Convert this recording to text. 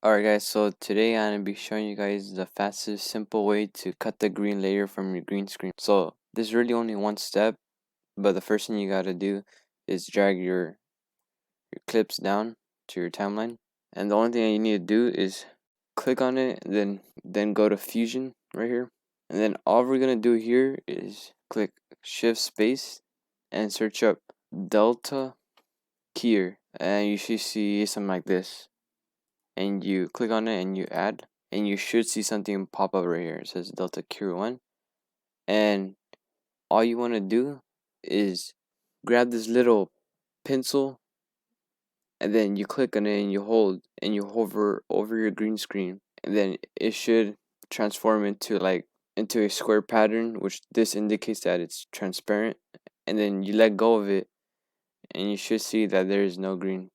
Alright guys, so today I'm going to be showing you guys the fastest simple way to cut the green layer from your green screen. So there's really only one step, but the first thing you gotta do is drag your clips down to your timeline. And the only thing you need to do is click on it and then go to Fusion right here. And then all we're gonna do here is click Shift Space and search up Delta Keyer, and you should see something like this. And you click on it and you add, and you should see something pop up right here. It says Delta Q1, and all you want to do is grab this little pencil, and then you click on it and you hold and you hover over your green screen, and then it should transform into a square pattern, which this indicates that it's transparent. And then you let go of it and you should see that there is no green.